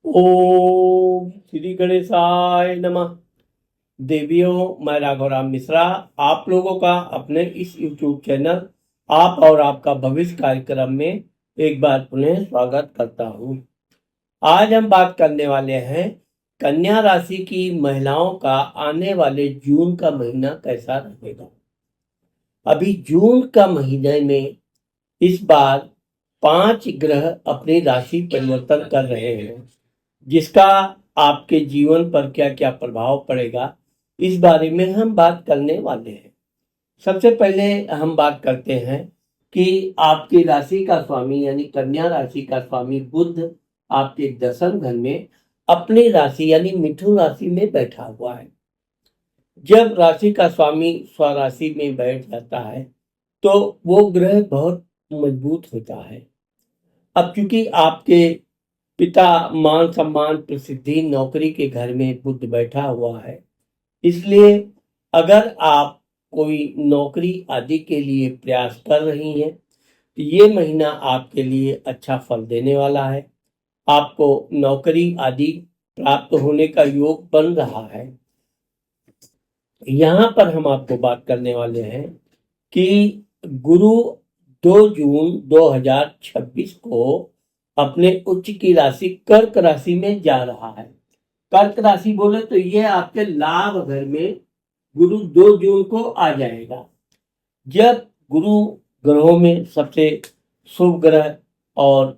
ओम श्री गणेशाय नमः। देवियों, मैं राघवराम मिश्रा आप लोगों का अपने इस YouTube चैनल आप और आपका भविष्य कार्यक्रम में एक बार पुनः स्वागत करता हूँ। आज हम बात करने वाले हैं कन्या राशि की महिलाओं का आने वाले जून का महीना कैसा रहेगा। अभी जून का महीने में इस बार 5 ग्रह अपनी राशि परिवर्तन कर रहे हैं, जिसका आपके जीवन पर क्या क्या प्रभाव पड़ेगा इस बारे में हम बात करने वाले हैं। सबसे पहले हम बात करते हैं कि आपकी राशि का स्वामी यानी कन्या राशि का स्वामी बुध आपके 10वें घर में अपनी राशि यानी मिथुन राशि में बैठा हुआ है। जब राशि का स्वामी स्वराशि में बैठ जाता है तो वो ग्रह बहुत मजबूत होता है। अब चूंकि आपके पिता मान सम्मान प्रसिद्धि नौकरी के घर में बुध बैठा हुआ है, इसलिए अगर आप कोई नौकरी आदि के लिए प्रयास कर रही हैं तो ये महीना आपके लिए अच्छा फल देने वाला है। आपको नौकरी आदि प्राप्त होने का योग बन रहा है। यहाँ पर हम आपको बात करने वाले हैं कि गुरु 2 जून 2026 को अपने उच्च की राशि कर्क राशि में जा रहा है। कर्क राशि बोले तो ये आपके लाभ घर में गुरु 2 जून को आ जाएगा। जब गुरु ग्रहों में सबसे शुभ ग्रह और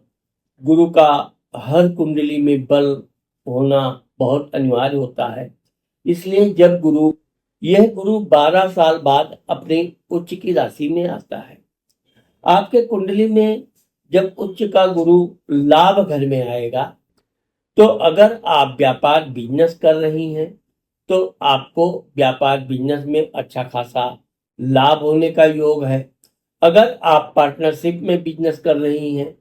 गुरु का हर कुंडली में बल होना बहुत अनिवार्य होता है, इसलिए जब यह गुरु 12 साल बाद अपने उच्च की राशि में आता है। आपके कुंडली में जब उच्च का गुरु लाभ घर में आएगा तो अगर आप व्यापार बिजनेस कर रही हैं तो आपको व्यापार बिजनेस में अच्छा खासा लाभ होने का योग है। अगर आप पार्टनरशिप में बिजनेस कर रही हैं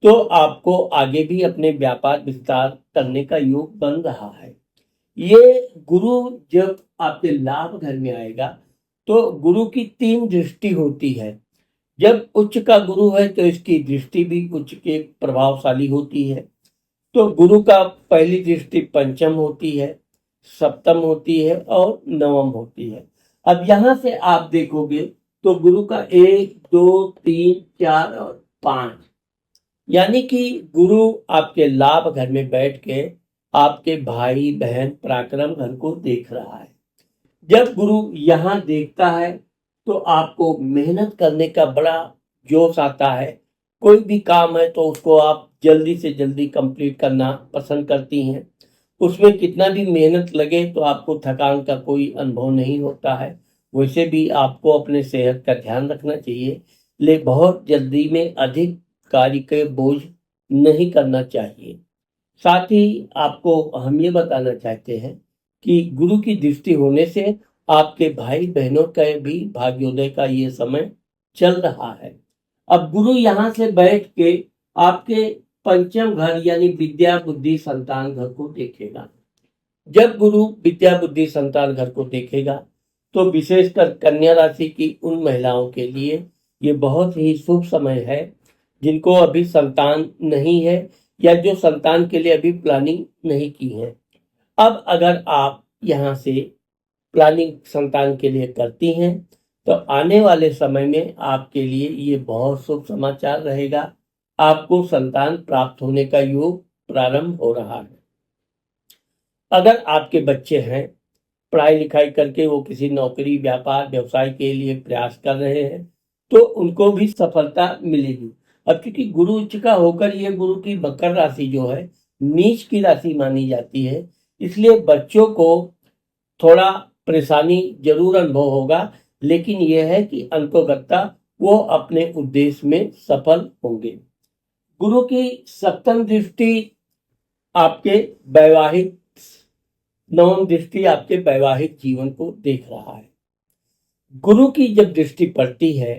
तो आपको आगे भी अपने व्यापार विस्तार करने का योग बन रहा है। ये गुरु जब आपके लाभ घर में आएगा तो गुरु की 3 दृष्टि होती है। जब उच्च का गुरु है तो इसकी दृष्टि भी उच्च के प्रभावशाली होती है। तो गुरु का पहली दृष्टि पंचम होती है, सप्तम होती है और नवम होती है। अब यहां से आप देखोगे तो गुरु का 1 2 3 4 और 5 यानी कि गुरु आपके लाभ घर में बैठ के आपके भाई बहन पराक्रम घर को देख रहा है। जब गुरु यहाँ देखता है तो आपको मेहनत करने का बड़ा जोश आता है। कोई भी काम है तो उसको आप जल्दी से जल्दी कंप्लीट करना पसंद करती हैं। उसमें कितना भी मेहनत लगे तो आपको थकान का कोई अनुभव नहीं होता है। वैसे भी आपको अपने सेहत का ध्यान रखना चाहिए, ले बहुत जल्दी में अधिक कार्य के बोझ नहीं करना चाहिए। साथ ही आपको हम ये बताना चाहते हैं कि गुरु की दृष्टि होने से आपके भाई बहनों का भी भाग्योदय का ये समय चल रहा है। अब गुरु यहाँ से बैठ के आपके पंचम घर यानी विद्या बुद्धि संतान घर को देखेगा। जब गुरु विद्या बुद्धि संतान घर को देखेगा तो विशेषकर कन्या राशि की उन महिलाओं के लिए ये बहुत ही शुभ समय है जिनको अभी संतान नहीं है या जो संतान के लिए अभी प्लानिंग नहीं की है। अब अगर आप यहाँ से प्लानिंग संतान के लिए करती हैं तो आने वाले समय में आपके लिए ये बहुत शुभ समाचार रहेगा। आपको संतान प्राप्त होने का योग प्रारंभ हो रहा है। अगर आपके बच्चे हैं, पढ़ाई लिखाई करके वो किसी नौकरी व्यापार व्यवसाय के लिए प्रयास कर रहे हैं तो उनको भी सफलता मिलेगी। अब क्योंकि गुरु उच्च का होकर ये गुरु की मकर राशि जो है नीच की राशि मानी जाती है, इसलिए बच्चों को थोड़ा परेशानी जरूर अनुभव होगा, लेकिन यह है कि अंतोगत्ता वो अपने उद्देश्य में सफल होंगे। गुरु की सप्तम दृष्टि आपके वैवाहिक नवम दृष्टि आपके वैवाहिक जीवन को देख रहा है। गुरु की जब दृष्टि पड़ती है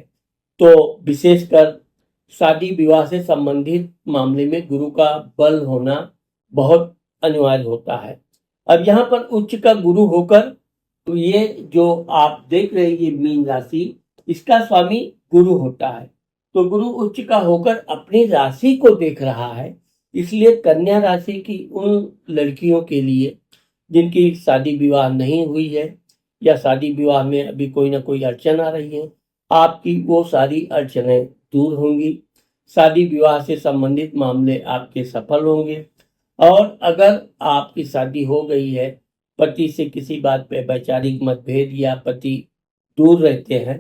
तो विशेषकर शादी विवाह से संबंधित मामले में गुरु का बल होना बहुत अनिवार्य होता है। अब यहाँ पर उच्च का गुरु होकर तो ये जो आप देख रहे हैं ये मीन राशि, इसका स्वामी गुरु होता है। तो गुरु उच्च का होकर अपनी राशि को देख रहा है, इसलिए कन्या राशि की उन लड़कियों के लिए जिनकी शादी विवाह नहीं हुई है या शादी विवाह में अभी कोई ना कोई अड़चन आ रही है, आपकी वो सारी अड़चनें दूर होंगी। शादी विवाह से संबंधित मामले आपके सफल होंगे। और अगर आपकी शादी हो गई है, पति से किसी बात पे वैचारिक मतभेद या पति दूर रहते हैं,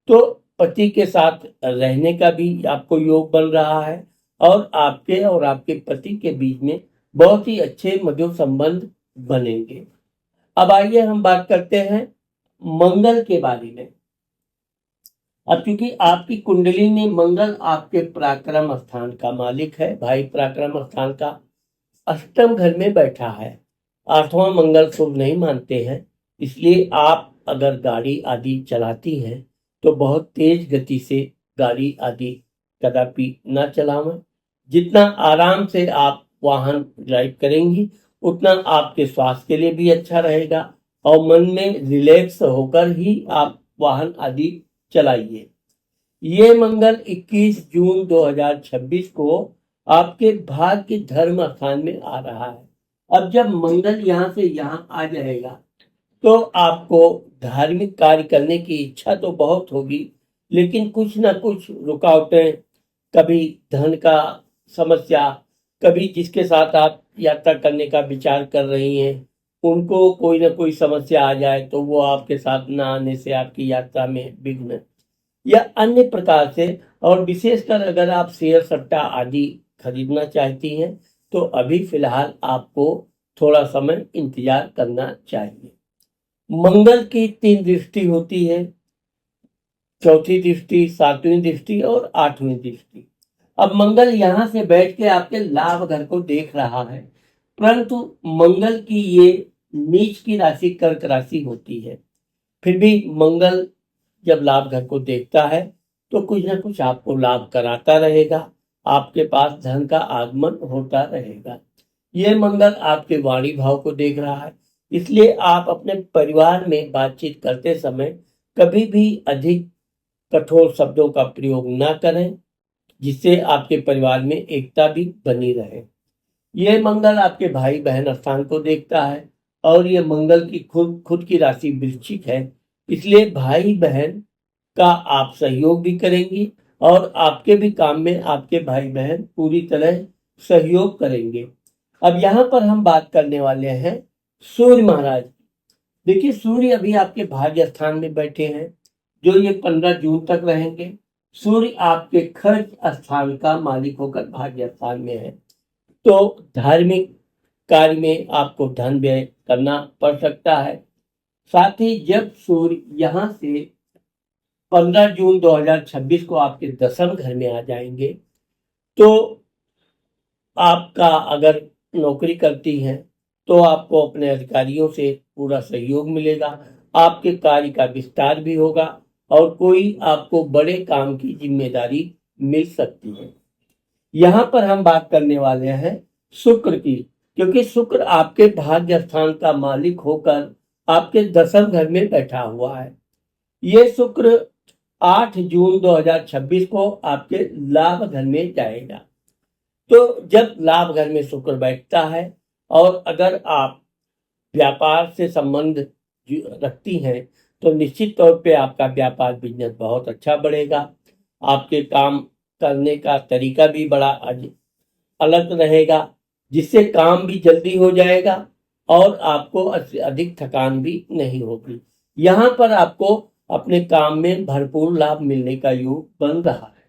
तो पति के साथ रहने का भी आपको योग बन रहा है और आपके पति के बीच में बहुत ही अच्छे मधुर संबंध बनेंगे। अब आइए हम बात करते हैं मंगल के बारे में। अब क्योंकि आपकी कुंडली में मंगल आपके पराक्रम स्थान का मालिक है, भाई पराक्रम स्थान का अष्टम घर में बैठा है। आठवां मंगल शुभ नहीं मानते हैं, इसलिए आप अगर गाड़ी आदि चलाती हैं तो बहुत तेज गति से गाड़ी आदि कदापि न चलावें। जितना आराम से आप वाहन ड्राइव करेंगी उतना आपके स्वास्थ्य के लिए भी अच्छा रहेगा और मन में रिलैक्स होकर ही आप वाहन आदि चलाइए। ये मंगल 21 जून 2026 को आपके भाग्य धर्म स्थान में आ रहा है। अब जब मंगल यहाँ से यहाँ आ जाएगा तो आपको धार्मिक कार्य करने की इच्छा तो बहुत होगी, लेकिन कुछ ना कुछ रुकावटें, कभी धन का समस्या, कभी जिसके साथ आप यात्रा करने का विचार कर रही हैं उनको कोई ना कोई समस्या आ जाए तो वो आपके साथ ना आने से आपकी यात्रा में विघ्न या अन्य प्रकार से। और विशेषकर अगर आप शेयर सट्टा आदि खरीदना चाहती हैं तो अभी फिलहाल आपको थोड़ा समय इंतजार करना चाहिए। मंगल की 3 दृष्टि होती है, चौथी दृष्टि, 7वीं दृष्टि और 8वीं दृष्टि। अब मंगल यहाँ से बैठ के आपके लाभ घर को देख रहा है, परंतु मंगल की ये नीच की राशि कर्क राशि होती है। फिर भी मंगल जब लाभ घर को देखता है तो कुछ ना कुछ आपको लाभ कराता रहेगा, आपके पास धन का आगमन होता रहेगा। ये मंगल आपके वाणी भाव को देख रहा है, इसलिए आप अपने परिवार में बातचीत करते समय कभी भी अधिक कठोर शब्दों का प्रयोग न करें, जिससे आपके परिवार में एकता भी बनी रहे। ये मंगल आपके भाई बहन स्थान को देखता है और ये मंगल की खुद की राशि वृश्चिक है, इसलिए भाई बहन का आप सहयोग भी करेंगी और आपके भी काम में आपके भाई बहन पूरी तरह सहयोग करेंगे। अब यहाँ पर हम बात करने वाले हैं सूर्य महाराज। देखिए, सूर्य अभी आपके भाग्य स्थान में बैठे हैं, जो ये 15 जून तक रहेंगे। सूर्य आपके खर्च स्थान का मालिक होकर भाग्य स्थान में है, तो धार्मिक कार्य में आपको धन व्यय करना पड़ सकता है। साथ ही जब सूर्य यहाँ से 15 जून 2026 को आपके 10वें घर में आ जाएंगे तो आपका अगर नौकरी करती हैं तो आपको अपने अधिकारियों से पूरा सहयोग मिलेगा, आपके कार्य का विस्तार भी होगा और कोई आपको बड़े काम की जिम्मेदारी मिल सकती है। यहाँ पर हम बात करने वाले हैं शुक्र की, क्योंकि शुक्र आपके भाग्य स्थान का मालिक होकर आपके 10वें घर में बैठा हुआ है। ये शुक्र 8 जून 2026 को आपके लाभ घर में जाएगा। तो जब लाभ घर में शुक्र बैठता है और अगर आप व्यापार से संबंध रखती हैं तो निश्चित तौर पे आपका व्यापार बिजनेस बहुत अच्छा बढ़ेगा। आपके काम करने का तरीका भी बड़ा अलग रहेगा, जिससे काम भी जल्दी हो जाएगा और आपको अधिक थकान भी नहीं होगी। यहाँ पर आपको अपने काम में भरपूर लाभ मिलने का योग बन रहा है।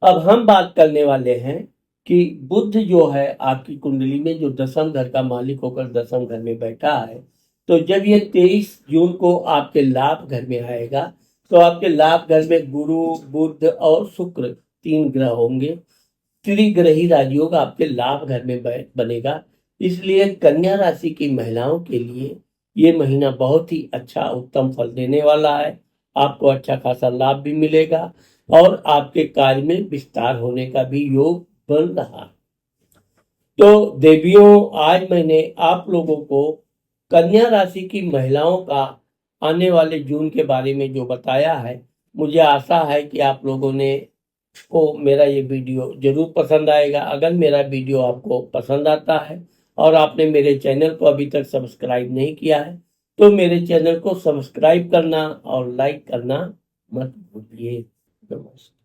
अब हम बात करने वाले हैं कि बुध जो है आपकी कुंडली में, जो 10वें घर का मालिक होकर 10वें घर में बैठा है, तो जब ये 23 जून को आपके लाभ घर में आएगा तो आपके लाभ घर में गुरु, बुध और शुक्र 3 ग्रह होंगे। त्रिग्रही राजयोग आपके लाभ घर में बनेगा। इसलिए कन्या राशि की महिलाओं के लिए ये महीना बहुत ही अच्छा उत्तम फल देने वाला है। आपको अच्छा खासा लाभ भी मिलेगा और आपके कार्य में विस्तार होने का भी योग बन रहा है। तो देवियों, आज मैंने आप लोगों को कन्या राशि की महिलाओं का आने वाले जून के बारे में जो बताया है, मुझे आशा है कि आप लोगों ने को मेरा ये वीडियो जरूर पसंद आएगा। अगर मेरा वीडियो आपको पसंद आता है और आपने मेरे चैनल को अभी तक सब्सक्राइब नहीं किया है तो मेरे चैनल को सब्सक्राइब करना और लाइक करना मत भूलिए। नमस्कार।